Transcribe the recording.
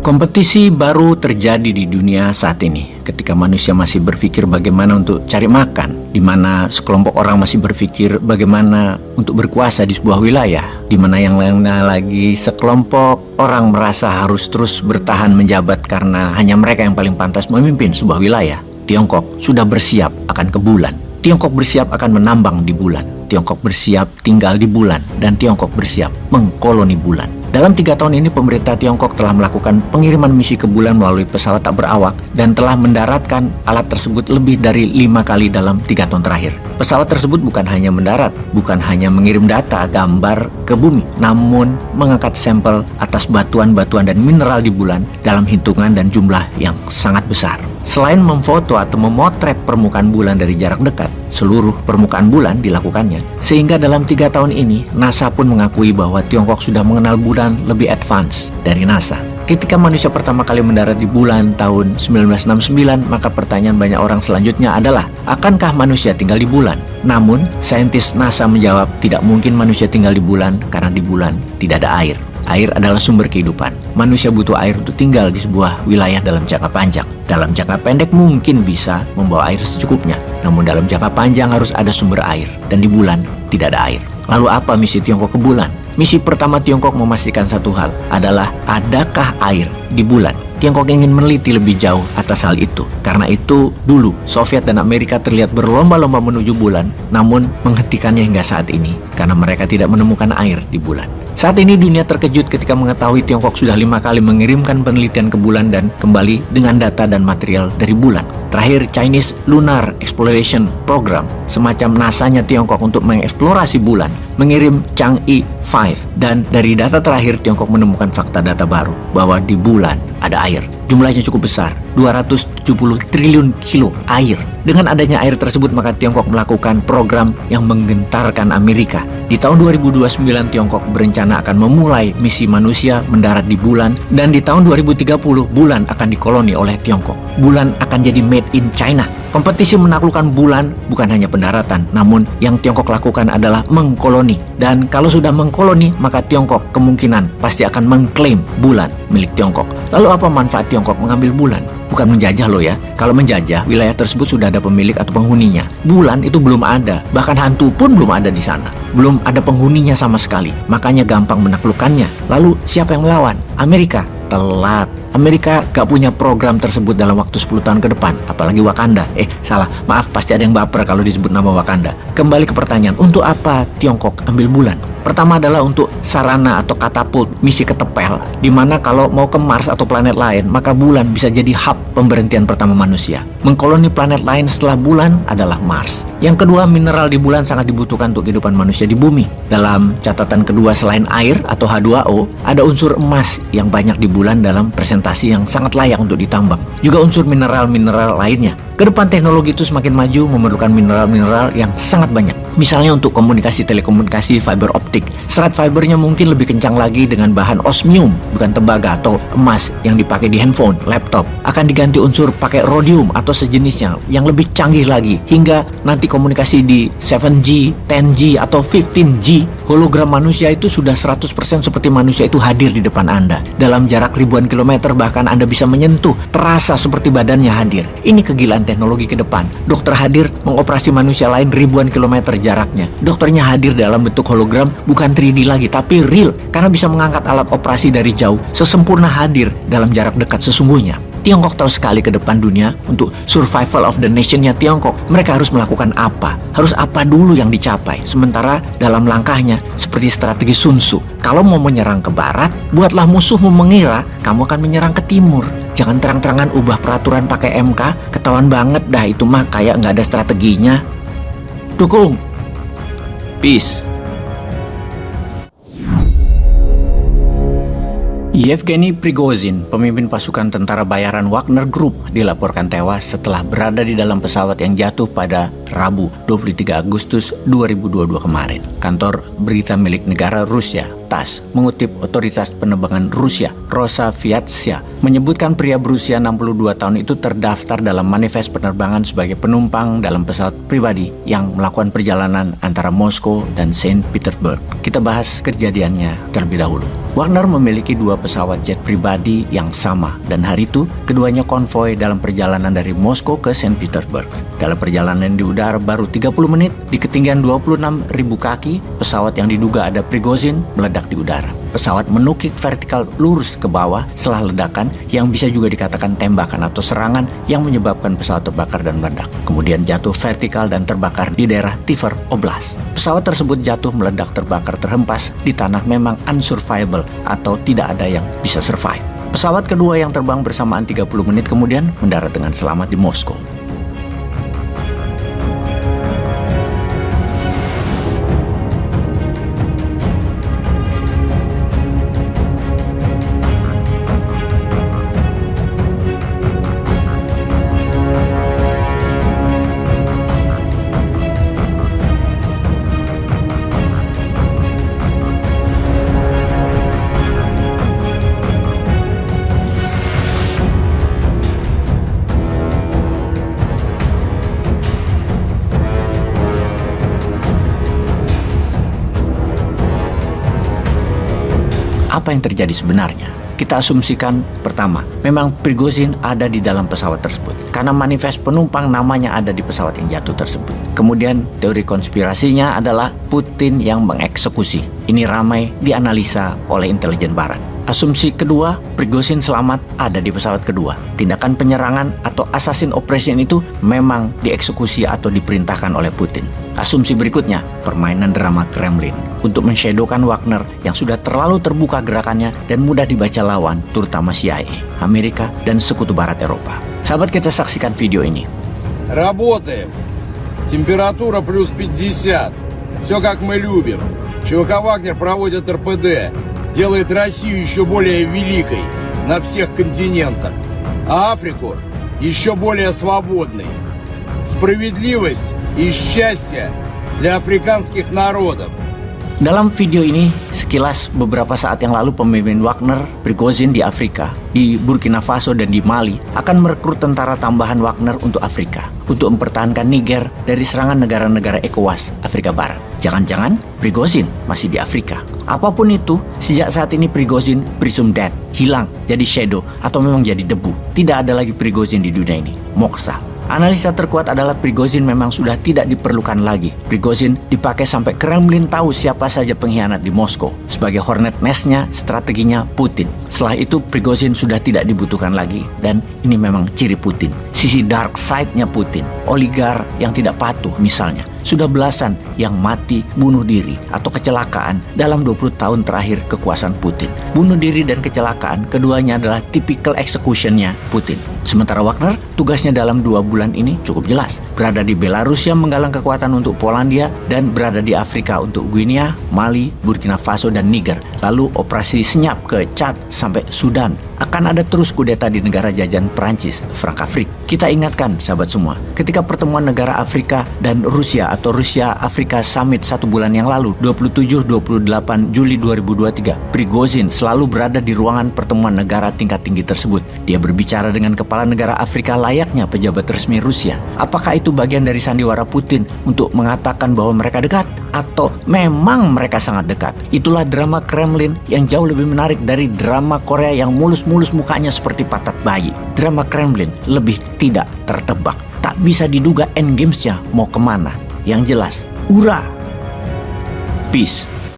Kompetisi baru terjadi di dunia saat ini ketika manusia masih berpikir bagaimana untuk cari makan, di mana sekelompok orang masih berpikir bagaimana untuk berkuasa di sebuah wilayah, di mana yang lainnya lagi sekelompok orang merasa harus terus bertahan menjabat karena hanya mereka yang paling pantas memimpin sebuah wilayah. Tiongkok sudah bersiap akan ke bulan. Tiongkok bersiap akan menambang di bulan. Tiongkok bersiap tinggal di bulan. Dan Tiongkok bersiap mengkoloni bulan. Dalam 3 tahun ini, pemerintah Tiongkok telah melakukan pengiriman misi ke bulan melalui pesawat tak berawak dan telah mendaratkan alat tersebut lebih dari 5 kali dalam 3 tahun terakhir. Pesawat tersebut bukan hanya mendarat, bukan hanya mengirim data gambar ke bumi, namun mengangkat sampel atas batuan-batuan dan mineral di bulan dalam hitungan dan jumlah yang sangat besar. Selain memfoto atau memotret permukaan bulan dari jarak dekat, seluruh permukaan bulan dilakukannya. Sehingga dalam 3 tahun ini, NASA pun mengakui bahwa Tiongkok sudah mengenal bulan lebih advance dari NASA. Ketika manusia pertama kali mendarat di bulan tahun 1969, maka pertanyaan banyak orang selanjutnya adalah, akankah manusia tinggal di bulan? Namun, saintis NASA menjawab, tidak mungkin manusia tinggal di bulan karena di bulan tidak ada air. Air adalah sumber kehidupan. Manusia butuh air untuk tinggal di sebuah wilayah dalam jangka panjang. Dalam jangka pendek mungkin bisa membawa air secukupnya, namun dalam jangka panjang harus ada sumber air, dan di bulan tidak ada air. Lalu apa misi Tiongkok ke bulan? Misi pertama Tiongkok memastikan satu hal, adalah adakah air di bulan? Tiongkok ingin meneliti lebih jauh atas hal itu. Karena itu, dulu Soviet dan Amerika terlihat berlomba-lomba menuju bulan, namun menghentikannya hingga saat ini karena mereka tidak menemukan air di bulan. Saat ini dunia terkejut ketika mengetahui Tiongkok sudah 5 kali mengirimkan penelitian ke bulan dan kembali dengan data dan material dari bulan. Terakhir, Chinese Lunar Exploration Program, semacam NASA-nya Tiongkok untuk mengeksplorasi bulan, mengirim Chang'e 5. Dan dari data terakhir, Tiongkok menemukan fakta data baru bahwa di bulan ada air. Jumlahnya cukup besar, 270 triliun kilo air. Dengan adanya air tersebut, maka Tiongkok melakukan program yang menggentarkan Amerika. Di tahun 2029, Tiongkok berencana akan memulai misi manusia mendarat di bulan, dan di tahun 2030, bulan akan dikoloni oleh Tiongkok. Bulan akan jadi made in China. Kompetisi menaklukkan bulan bukan hanya pendaratan, namun yang Tiongkok lakukan adalah mengkoloni. Dan kalau sudah mengkoloni, maka Tiongkok kemungkinan pasti akan mengklaim bulan milik Tiongkok. Lalu apa manfaat Tiongkok mengambil bulan? Bukan menjajah loh ya. Kalau menjajah, wilayah tersebut sudah ada pemilik atau penghuninya. Bulan itu belum ada, bahkan hantu pun belum ada di sana. Belum ada penghuninya sama sekali, makanya gampang menaklukkannya. Lalu siapa yang melawan? Amerika. Telat. Amerika gak punya program tersebut dalam waktu 10 tahun ke depan, apalagi Wakanda. Salah, maaf, pasti ada yang baper kalau disebut nama Wakanda. Kembali ke pertanyaan, untuk apa Tiongkok ambil bulan? Pertama adalah untuk sarana atau katapult misi ketepel, di mana kalau mau ke Mars atau planet lain, maka bulan bisa jadi hub pemberhentian pertama manusia. Mengkoloni planet lain setelah bulan adalah Mars. Yang kedua, mineral di bulan sangat dibutuhkan untuk kehidupan manusia di bumi. Dalam catatan kedua, selain air atau H2O, ada unsur emas yang banyak di bulan dalam presentasi yang sangat layak untuk ditambang. Juga unsur mineral-mineral lainnya. Kedepan teknologi itu semakin maju, memerlukan mineral-mineral yang sangat banyak. Misalnya untuk komunikasi telekomunikasi fiber optik. Serat fibernya mungkin lebih kencang lagi dengan bahan osmium, bukan tembaga atau emas yang dipakai di handphone, laptop. Akan diganti unsur pakai rhodium atau sejenisnya yang lebih canggih lagi. Hingga nanti komunikasi di 7G, 10G atau 15G, hologram manusia itu sudah 100% seperti manusia itu hadir di depan Anda. Dalam jarak ribuan kilometer bahkan Anda bisa menyentuh, terasa seperti badannya hadir. Ini kegilaan teknologi ke depan. Dokter hadir mengoperasi manusia lain ribuan kilometer jaraknya. Dokternya hadir dalam bentuk hologram, bukan 3D lagi, tapi real. Karena bisa mengangkat alat operasi dari jauh, sesempurna hadir dalam jarak dekat sesungguhnya. Tiongkok tahu sekali ke depan dunia untuk survival of the nation-nya Tiongkok. Mereka harus melakukan apa? Harus apa dulu yang dicapai? Sementara dalam langkahnya seperti strategi Sun Tzu. Kalau mau menyerang ke barat, buatlah musuhmu mengira kamu akan menyerang ke timur. Jangan terang-terangan ubah peraturan pakai MK, ketahuan banget dah itu mah kayak nggak ada strateginya. Dukung. Peace. Yevgeny Prigozhin, pemimpin pasukan tentara bayaran Wagner Group, dilaporkan tewas setelah berada di dalam pesawat yang jatuh pada Rabu 23 Agustus 2022 kemarin. Kantor berita milik negara Rusia, TASS, mengutip otoritas penerbangan Rusia, Rosaviatsia menyebutkan pria berusia 62 tahun itu terdaftar dalam manifest penerbangan sebagai penumpang dalam pesawat pribadi yang melakukan perjalanan antara Moskow dan Saint Petersburg. Kita bahas kejadiannya terlebih dahulu. Wagner memiliki 2 pesawat jet pribadi yang sama dan hari itu keduanya konvoi dalam perjalanan dari Moskow ke Saint Petersburg. Dalam perjalanan di udara baru 30 menit, di ketinggian 26.000 kaki, pesawat yang diduga ada Prigozhin meledak di udara. Pesawat menukik vertikal lurus ke bawah setelah ledakan yang bisa juga dikatakan tembakan atau serangan yang menyebabkan pesawat terbakar dan meledak. Kemudian jatuh vertikal dan terbakar di daerah Tver Oblast. Pesawat tersebut jatuh, meledak, terbakar, terhempas di tanah memang unsurvivable atau tidak ada yang bisa survive. Pesawat kedua yang terbang bersamaan 30 menit kemudian mendarat dengan selamat di Moskow. Apa yang terjadi sebenarnya? Kita asumsikan pertama, memang Prigozhin ada di dalam pesawat tersebut karena manifest penumpang namanya ada di pesawat yang jatuh tersebut. Kemudian teori konspirasinya adalah Putin yang mengeksekusi. Ini ramai dianalisa oleh intelijen barat. Asumsi kedua, Prigozhin selamat ada di pesawat kedua. Tindakan penyerangan atau assassin operation itu memang dieksekusi atau diperintahkan oleh Putin. Asumsi berikutnya, permainan drama Kremlin untuk menshadowkan Wagner yang sudah terlalu terbuka gerakannya dan mudah dibaca lawan, terutama CIA, Amerika, dan sekutu barat Eropa. Sahabat, kita saksikan video ini. Работаем. Температура плюс 50. Все как мы любим. ЧВК «Вагнер» проводит РПД. Делает Россию еще более великой на всех континентах, а Африку еще более свободной. Справедливость и счастье для африканских народов. Dalam video ini, sekilas beberapa saat yang lalu pemimpin Wagner, Prigozhin di Afrika, di Burkina Faso dan di Mali akan merekrut tentara tambahan Wagner untuk Afrika, untuk mempertahankan Niger dari serangan negara-negara ECOWAS Afrika Barat. Jangan-jangan Prigozhin masih di Afrika. Apapun itu, sejak saat ini Prigozhin presumed dead, hilang, jadi shadow, atau memang jadi debu. Tidak ada lagi Prigozhin di dunia ini, moksa. Analisa terkuat adalah Prigozhin memang sudah tidak diperlukan lagi. Prigozhin dipakai sampai Kremlin tahu siapa saja pengkhianat di Moskow. Sebagai hornet nest-nya, strateginya Putin. Setelah itu Prigozhin sudah tidak dibutuhkan lagi. Dan ini memang ciri Putin. Sisi dark side-nya Putin. Oligar yang tidak patuh misalnya. Sudah belasan yang mati bunuh diri atau kecelakaan dalam 20 tahun terakhir kekuasaan Putin. Bunuh diri dan kecelakaan keduanya adalah typical execution-nya Putin. Sementara Wagner tugasnya dalam 2 bulan ini cukup jelas. Berada di Belarus yang menggalang kekuatan untuk Polandia dan berada di Afrika untuk Guinea, Mali, Burkina Faso, dan Niger. Lalu operasi senyap ke Chad sampai Sudan. Akan ada terus kudeta di negara jajahan Perancis, Frankafrik. Kita ingatkan sahabat semua, ketika pertemuan negara Afrika dan Rusia atau Rusia-Afrika Summit 1 bulan yang lalu, 27-28 Juli 2023, Prigozhin selalu berada di ruangan pertemuan negara tingkat tinggi tersebut. Dia berbicara dengan kepala negara Afrika layaknya pejabat resmi Rusia. Apakah itu bagian dari sandiwara Putin untuk mengatakan bahwa mereka dekat? Atau memang mereka sangat dekat? Itulah drama Kremlin yang jauh lebih menarik dari drama Korea yang mulus-mulus mukanya seperti patat bayi. Drama Kremlin lebih tidak tertebak. Tak bisa diduga endgamesnya mau kemana. Yang jelas, ura! Peace.